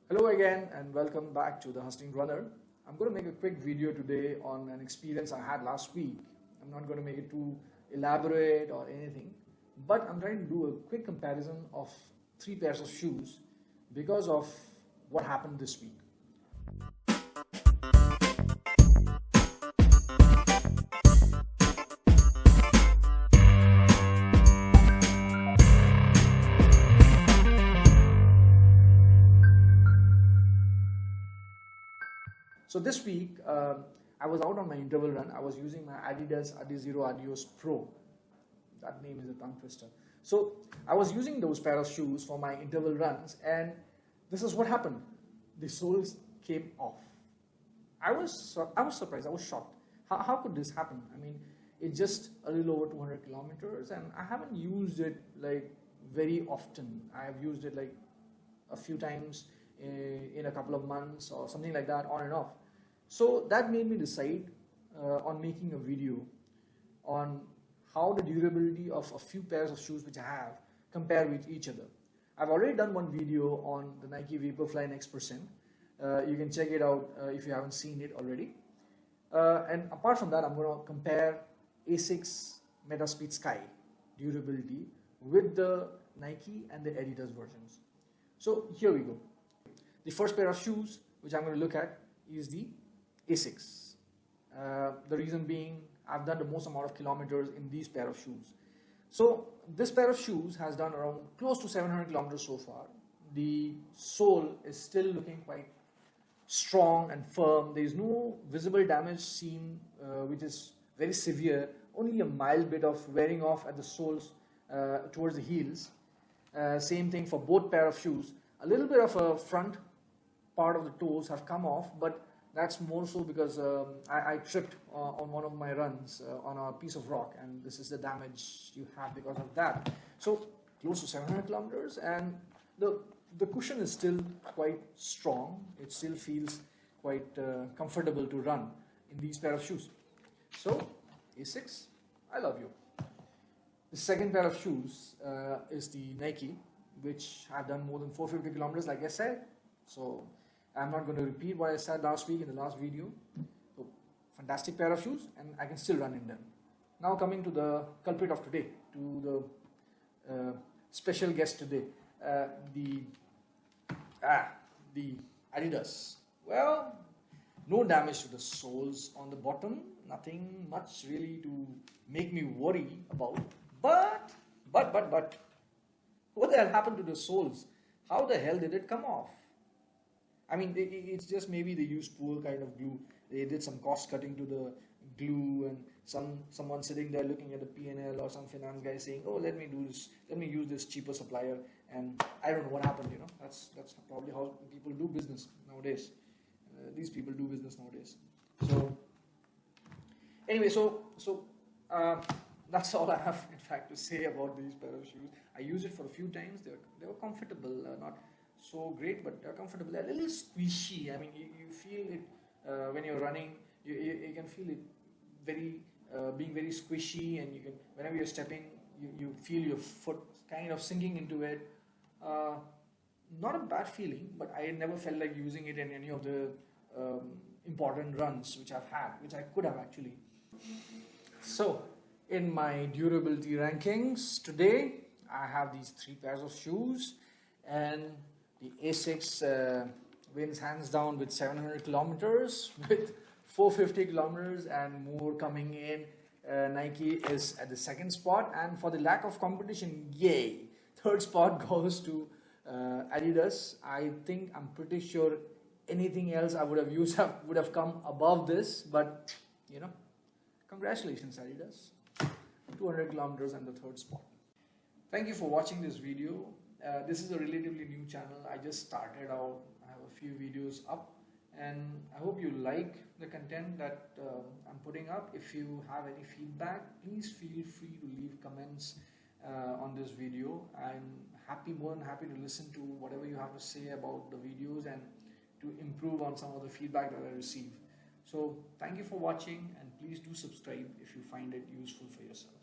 Hello again and welcome back to the Hustling Runner. I'm going to make a quick video today on an experience I had last week. I'm not going to make it too elaborate or anything, but I'm trying to do a quick comparison of three pairs of shoes because of what happened this week. So this week, I was out on my interval run. I was using my Adidas Adizero Adios Pro. That name is a tongue twister. So I was using those pair of shoes for my interval runs, and this is what happened. The soles came off. I was surprised. I was shocked. How could this happen? I mean, it's just a little over 200 kilometers, and I haven't used it like very often. I have used it like a few times in a couple of months or something like that, on and off. So that made me decide on making a video on how the durability of a few pairs of shoes which I have compare with each other. I've already done one video on the Nike Vaporfly Next%. You can check it out if you haven't seen it already. And apart from that, I'm going to compare Asics Metaspeed Sky durability with the Nike and the Adidas versions. So here we go. The first pair of shoes which I'm going to look at is the Asics. The reason being, I've done the most amount of kilometers in these pair of shoes. So this pair of shoes has done around close to 700 kilometers so far. The sole is still looking quite strong and firm. There is no visible damage seen, which is very severe. Only a mild bit of wearing off at the soles towards the heels. Same thing for both pair of shoes. A little bit of a front part of the toes have come off, but that's more so because I tripped on one of my runs on a piece of rock, and this is the damage you have because of that. So close to 700 kilometers, and the cushion is still quite strong. It still feels quite comfortable to run in these pair of shoes. So Asics, I love you. The second pair of shoes is the Nike, which I've done more than 450 kilometers, like I said. So I'm not going to repeat what I said last week in the last video. So fantastic pair of shoes, and I can still run in them. Now coming to the culprit of today, to the special guest today, the Adidas. Well, no damage to the soles on the bottom, nothing much really to make me worry about. But, what the hell happened to the soles? How the hell did it come off? I mean, it's just maybe they used poor kind of glue. They did some cost cutting to the glue, and someone sitting there looking at the P&L, or some finance guy saying, "Oh, let me do this. Let me use this cheaper supplier." And I don't know what happened. You know, that's probably how people do business nowadays. These people do business nowadays. So anyway, that's all I have, in fact, to say about these pair of shoes. I used it for a few times. They were comfortable, not so great, but they're comfortable. They're a little squishy. I mean, you feel it when you're running. You can feel it being very squishy, and you can, whenever you're stepping, you feel your foot kind of sinking into it. Not a bad feeling, but I never felt like using it in any of the important runs which I've had, which I could have actually. So in my durability rankings today, I have these three pairs of shoes, and the Asics wins hands down with 700 kilometers, with 450 kilometers and more coming in. Nike is at the second spot, and for the lack of competition, yay, third spot goes to Adidas. I'm pretty sure anything else I would have used would have come above this, but you know, congratulations Adidas, 200 kilometers and the third spot. Thank you for watching this video. This is a relatively new channel. I just started out. I have a few videos up, and I hope you like the content that I'm putting up. If you have any feedback, please feel free to leave comments on this video. I'm more than happy to listen to whatever you have to say about the videos and to improve on some of the feedback that I receive. So thank you for watching, and please do subscribe if you find it useful for yourself.